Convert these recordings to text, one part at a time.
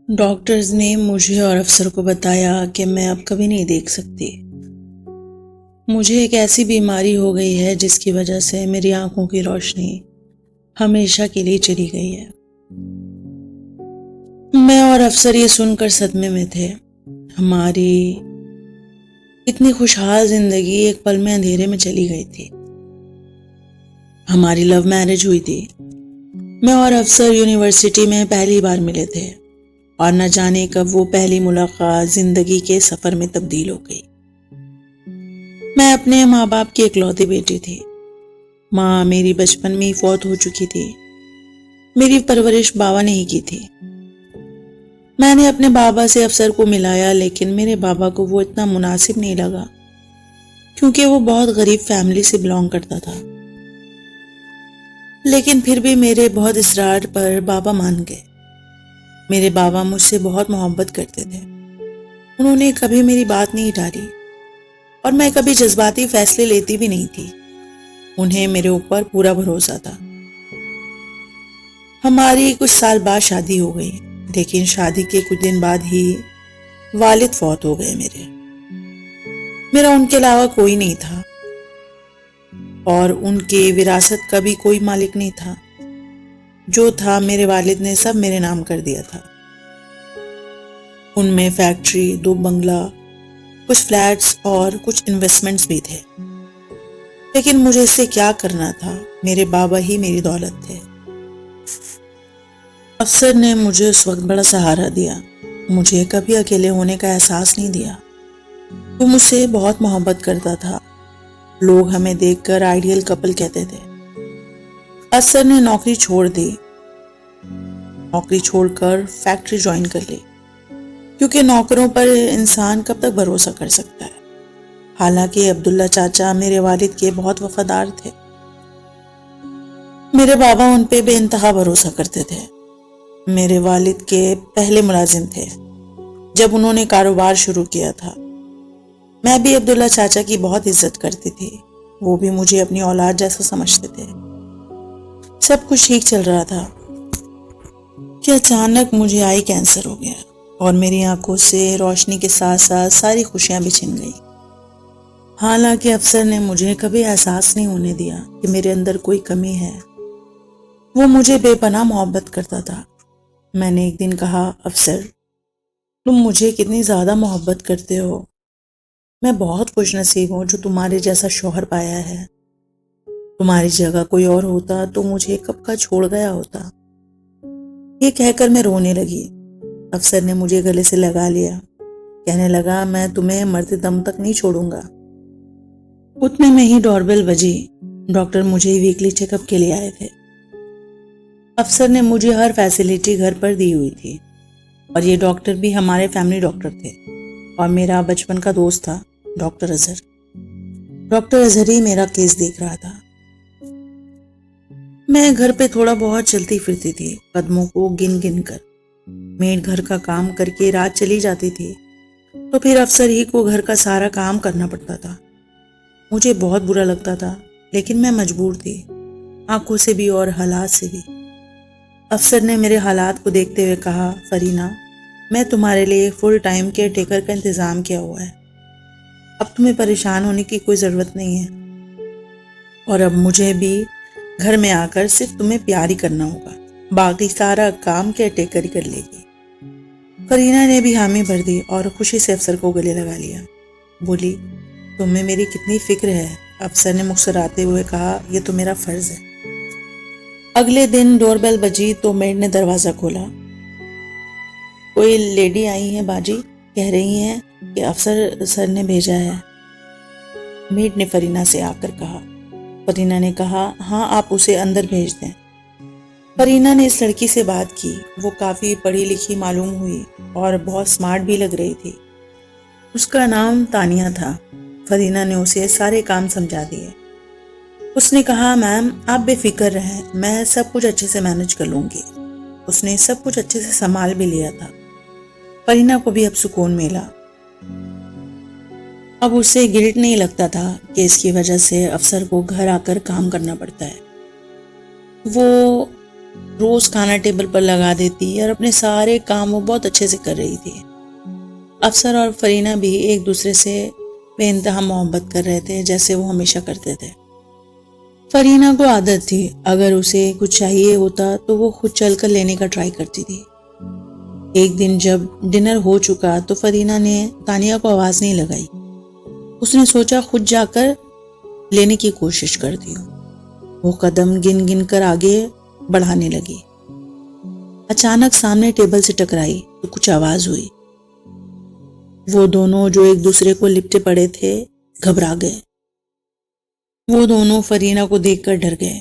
Doctors نے مجھے اور افسر کو بتایا کہ میں اب کبھی نہیں دیکھ سکتی۔ مجھے ایک ایسی بیماری ہو گئی ہے جس کی وجہ سے میری آنکھوں کی روشنی ہمیشہ کے لیے چلی گئی ہے۔ میں اور افسر یہ سن کر صدمے میں تھے۔ ہماری اتنی خوشحال زندگی ایک پل میں اندھیرے میں چلی گئی تھی۔ ہماری لو میرج ہوئی تھی۔ میں اور افسر یونیورسٹی میں پہلی بار ملے تھے اور نہ جانے کب وہ پہلی ملاقات زندگی کے سفر میں تبدیل ہو گئی۔ میں اپنے ماں باپ کی اکلوتی بیٹی تھی۔ ماں میری بچپن میں ہی فوت ہو چکی تھی۔ میری پرورش بابا نے ہی کی تھی۔ میں نے اپنے بابا سے افسر کو ملایا، لیکن میرے بابا کو وہ اتنا مناسب نہیں لگا کیونکہ وہ بہت غریب فیملی سے بلانگ کرتا تھا۔ لیکن پھر بھی میرے بہت اصرار پر بابا مان گئے۔ میرے بابا مجھ سے بہت محبت کرتے تھے۔ انہوں نے کبھی میری بات نہیں ٹالی اور میں کبھی جذباتی فیصلے لیتی بھی نہیں تھی۔ انہیں میرے اوپر پورا بھروسہ تھا۔ ہماری کچھ سال بعد شادی ہو گئی، لیکن شادی کے کچھ دن بعد ہی والد فوت ہو گئے میرا ان کے علاوہ کوئی نہیں تھا اور ان کے وراثت کا بھی کوئی مالک نہیں تھا۔ جو تھا میرے والد نے سب میرے نام کر دیا تھا۔ ان میں فیکٹری، 2 بنگلہ، کچھ فلیٹس اور کچھ انویسٹمنٹس بھی تھے۔ لیکن مجھے اس سے کیا کرنا تھا؟ میرے بابا ہی میری دولت تھے۔ افسر نے مجھے اس وقت بڑا سہارا دیا۔ مجھے کبھی اکیلے ہونے کا احساس نہیں دیا۔ وہ مجھ سے بہت محبت کرتا تھا۔ لوگ ہمیں دیکھ کر آئیڈیل کپل کہتے تھے۔ افسر نے نوکری چھوڑ دی۔ نوکری چھوڑ کر فیکٹری جوائن کر لی، کیونکہ نوکروں پر انسان کب تک بھروسہ کر سکتا ہے۔ حالانکہ عبداللہ چاچا میرے والد کے بہت وفادار تھے۔ میرے بابا ان پہ بے انتہا بھروسہ کرتے تھے۔ میرے والد کے پہلے ملازم تھے جب انہوں نے کاروبار شروع کیا تھا۔ میں بھی عبداللہ چاچا کی بہت عزت کرتی تھی۔ وہ بھی مجھے اپنی اولاد جیسا سمجھتے تھے۔ سب کچھ ٹھیک چل رہا تھا کہ اچانک مجھے آئی کینسر ہو گیا اور میری آنکھوں سے روشنی کے ساتھ ساتھ ساری خوشیاں بھی چھن گئی۔ حالانکہ افسر نے مجھے کبھی احساس نہیں ہونے دیا کہ میرے اندر کوئی کمی ہے۔ وہ مجھے بے پناہ محبت کرتا تھا۔ میں نے ایک دن کہا، افسر، تم مجھے کتنی زیادہ محبت کرتے ہو۔ میں بہت خوش نصیب ہوں جو تمہارے جیسا شوہر پایا ہے۔ تمہاری جگہ کوئی اور ہوتا تو مجھے کب کا چھوڑ گیا ہوتا۔ یہ کہہ کر میں رونے لگی۔ افسر نے مجھے گلے سے لگا لیا، کہنے لگا، میں تمہیں مرتے دم تک نہیں چھوڑوں گا۔ اتنے میں ہی ڈور بیل بجی۔ ڈاکٹر مجھے ویکلی چیک اپ کے لیے آئے تھے۔ افسر نے مجھے ہر فیسلٹی گھر پر دی ہوئی تھی اور یہ ڈاکٹر بھی ہمارے فیملی ڈاکٹر تھے اور میرا بچپن کا دوست تھا ڈاکٹر اظہر۔ ڈاکٹر اظہر ہی میرا کیس دیکھ رہا تھا۔ میں گھر پہ تھوڑا بہت چلتی پھرتی تھی، قدموں کو گن گن کر۔ میڈ گھر کا کام کر کے رات چلی جاتی تھی تو پھر افسر ہی کو گھر کا سارا کام کرنا پڑتا تھا۔ مجھے بہت برا لگتا تھا، لیکن میں مجبور تھی، آنکھوں سے بھی اور حالات سے بھی۔ افسر نے میرے حالات کو دیکھتے ہوئے کہا، فرینہ، میں تمہارے لیے فل ٹائم کیئر ٹیکر کا انتظام کیا ہوا ہے۔ اب تمہیں پریشان ہونے کی کوئی ضرورت نہیں ہے اور اب مجھے بھی گھر میں آ کر صرف تمہیں پیار ہی کرنا ہوگا، باقی سارا کام کیئر ٹیکر ہی کر لے گی۔ فرینہ نے بھی حامی بھر دی اور خوشی سے افسر کو گلے لگا لیا۔ بولی، تمہیں میری کتنی فکر ہے۔ افسر نے مسکراتے ہوئے کہا، یہ تو میرا فرض ہے۔ اگلے دن ڈور بیل بجی تو میڈ نے دروازہ کھولا۔ کوئی لیڈی آئی ہیں باجی، کہہ رہی ہیں کہ افسر سر نے بھیجا ہے۔ میڈ نے فرینہ سے آ کر کہا۔ فرینہ نے کہا، ہاں آپ اسے اندر بھیج دیں۔ فرینہ نے اس لڑکی سے بات کی۔ وہ کافی پڑھی لکھی معلوم ہوئی اور بہت سمارٹ بھی لگ رہی تھی۔ اس کا نام تانیہ تھا۔ فرینہ نے اسے سارے کام سمجھا دیے۔ اس نے کہا، میم آپ بے فکر رہیں، میں سب کچھ اچھے سے مینج کر لوں گی۔ اس نے سب کچھ اچھے سے سنبھال بھی لیا تھا۔ فرینہ کو بھی اب سکون ملا۔ اب اسے گلٹ نہیں لگتا تھا کہ اس کی وجہ سے افسر کو گھر آ کر کام کرنا پڑتا ہے۔ وہ روز کھانا ٹیبل پر لگا دیتی اور اپنے سارے کام وہ بہت اچھے سے کر رہی تھی۔ افسر اور فرینہ بھی ایک دوسرے سے بے انتہا محبت کر رہے تھے، جیسے وہ ہمیشہ کرتے تھے۔ فرینہ کو عادت تھی، اگر اسے کچھ چاہیے ہوتا تو وہ خود چل کر لینے کا ٹرائی کرتی تھی۔ ایک دن جب ڈنر ہو چکا تو فرینہ نے تانیہ کو آواز نہیں لگائی۔ اس نے سوچا خود جا کر لینے کی کوشش کرتی ہوں۔ وہ قدم گن گن کر آگے بڑھانے لگی۔ اچانک سامنے ٹیبل سے ٹکرائی تو کچھ آواز ہوئی۔ وہ دونوں جو ایک دوسرے کو لپٹے پڑے تھے گھبرا گئے۔ وہ دونوں فرینہ کو دیکھ کر ڈر گئے،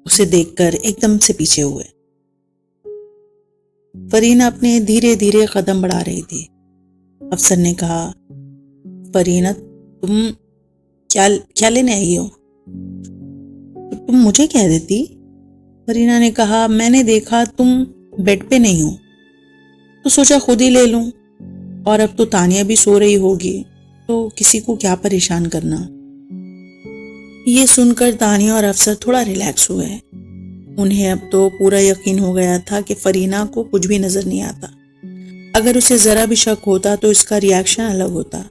اسے دیکھ کر ایک دم سے پیچھے ہوئے۔ فرینہ اپنے دھیرے دھیرے قدم بڑھا رہی تھی۔ افسر نے کہا، فرینہ تم کیا لینے آئی ہو؟ تم مجھے کہہ دیتی۔ فرینہ نے کہا، میں نے دیکھا تم بیڈ پہ نہیں ہو تو سوچا خود ہی لے لوں، اور اب تو تانیہ بھی سو رہی ہوگی تو کسی کو کیا پریشان کرنا۔ یہ سن کر تانیہ اور افسر تھوڑا ریلیکس ہوئے۔ انہیں اب تو پورا یقین ہو گیا تھا کہ فرینہ کو کچھ بھی نظر نہیں آتا۔ اگر اسے ذرا بھی شک ہوتا تو اس کا ریاکشن الگ ہوتا،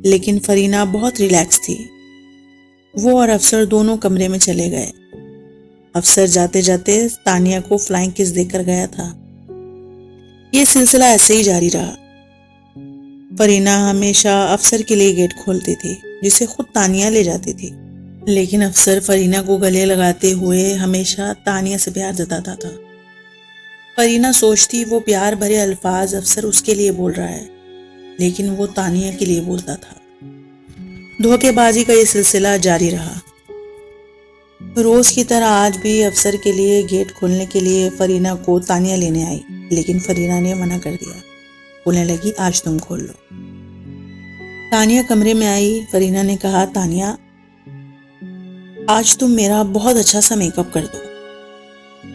لیکن فرینہ بہت ریلیکس تھی۔ وہ اور افسر دونوں کمرے میں چلے گئے۔ افسر جاتے جاتے تانیہ کو فلائنگ کس دے کر گیا تھا۔ یہ سلسلہ ایسے ہی جاری رہا۔ فرینہ ہمیشہ افسر کے لیے گیٹ کھولتی تھی، جسے خود تانیہ لے جاتی تھی، لیکن افسر فرینہ کو گلے لگاتے ہوئے ہمیشہ تانیہ سے پیار جتاتا تھا۔ فرینہ سوچتی وہ پیار بھرے الفاظ افسر اس کے لیے بول رہا ہے، لیکن وہ تانیہ کے لیے بولتا تھا۔ دھوکے بازی کا یہ سلسلہ جاری رہا۔ روز کی طرح آج بھی افسر کے لیے گیٹ کھولنے کے لیے فرینہ کو تانیہ لینے آئی، لیکن فرینہ نے منع کر دیا۔ بولنے لگی، آج تم کھول لو۔ تانیہ کمرے میں آئی۔ فرینہ نے کہا، تانیہ آج تم میرا بہت اچھا سا میک اپ کر دو،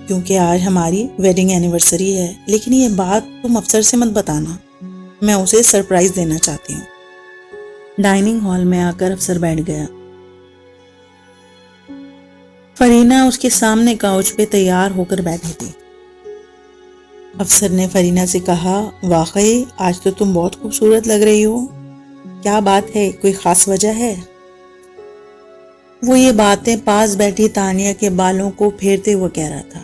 کیونکہ آج ہماری ویڈنگ اینیورسری ہے، لیکن یہ بات تم افسر سے مت بتانا، میں اسے سرپرائز دینا چاہتی ہوں۔ ڈائننگ ہال میں آ کر افسر بیٹھ گیا۔ فرینہ اس کے سامنے کاؤچ پہ تیار ہو کر بیٹھی تھی۔ افسر نے فرینہ سے کہا، واقعی آج تو تم بہت خوبصورت لگ رہی ہو، کیا بات ہے، کوئی خاص وجہ ہے؟ وہ یہ باتیں پاس بیٹھی تانیہ کے بالوں کو پھیرتے ہوئے کہہ رہا تھا۔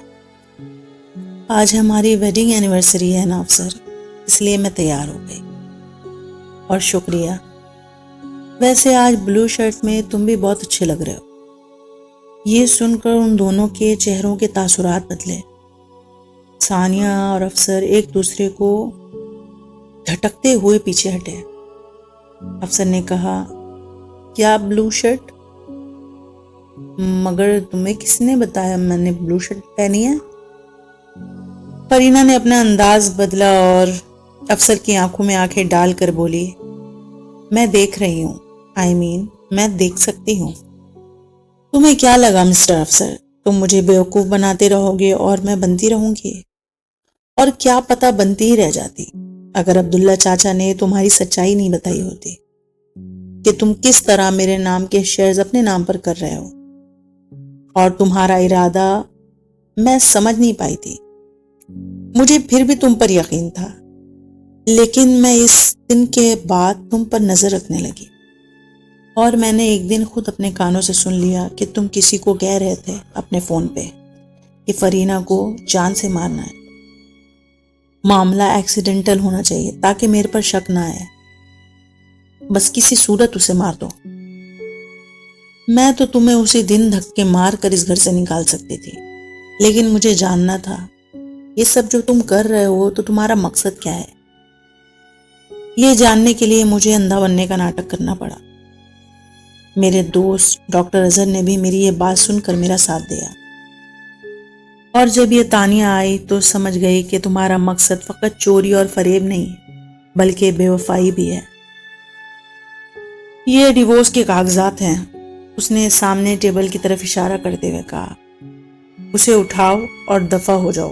آج ہماری ویڈنگ اینیورسری ہے نا افسر، اس لیے میں تیار ہو گئی۔ اور شکریہ، ویسے آج بلو شرٹ میں تم بھی بہت اچھے لگ رہے ہو۔ یہ سن کر ان دونوں کے چہروں کے تاثرات بدلے۔ ثانیہ اور افسر ایک دوسرے کو جھٹکتے ہوئے پیچھے ہٹے۔ افسر نے کہا، کیا بلو شرٹ؟ مگر تمہیں کس نے بتایا میں نے بلو شرٹ پہنی ہے؟ فرینہ نے اپنا انداز بدلا اور افسر کی آنکھوں میں آنکھیں ڈال کر بولی، میں دیکھ رہی ہوں، میں دیکھ سکتی ہوں۔ تمہیں کیا لگا مسٹر افسر، تم مجھے بیوقوف بناتے رہو گے اور میں بنتی رہوں گی؟ اور کیا پتہ بنتی ہی رہ جاتی اگر عبداللہ چاچا نے تمہاری سچائی نہیں بتائی ہوتی کہ تم کس طرح میرے نام کے شیئرز اپنے نام پر کر رہے ہو، اور تمہارا ارادہ میں سمجھ نہیں پائی تھی۔ مجھے پھر بھی تم پر یقین تھا، لیکن میں اس دن کے بعد تم پر نظر رکھنے لگی، اور میں نے ایک دن خود اپنے کانوں سے سن لیا کہ تم کسی کو کہہ رہے تھے اپنے فون پہ کہ فرینہ کو جان سے مارنا ہے، معاملہ ایکسیڈنٹل ہونا چاہیے تاکہ میرے پر شک نہ آئے، بس کسی صورت اسے مار دو۔ میں تو تمہیں اسی دن دھکے مار کر اس گھر سے نکال سکتی تھی، لیکن مجھے جاننا تھا یہ سب جو تم کر رہے ہو تو تمہارا مقصد کیا ہے۔ یہ جاننے کے لیے مجھے اندھا بننے کا ناٹک کرنا پڑا۔ میرے دوست ڈاکٹر اظہر نے بھی میری یہ بات سن کر میرا ساتھ دیا، اور جب یہ تانیہ آئی تو سمجھ گئی کہ تمہارا مقصد فقط چوری اور فریب نہیں بلکہ بے وفائی بھی ہے۔ یہ ڈیورس کے کاغذات ہیں، اس نے سامنے ٹیبل کی طرف اشارہ کرتے ہوئے کہا، اسے اٹھاؤ اور دفع ہو جاؤ،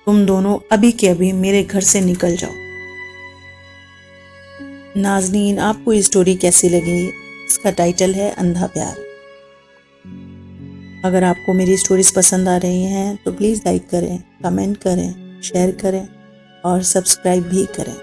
تم دونوں ابھی کے ابھی میرے گھر سے نکل جاؤ۔ ناظرین، آپ کو یہ سٹوری کیسی لگی؟ اس کا ٹائٹل ہے اندھا پیار۔ اگر آپ کو میری سٹوریز پسند آ رہی ہیں تو پلیز لائک کریں، کمنٹ کریں، شیئر کریں اور سبسکرائب بھی کریں۔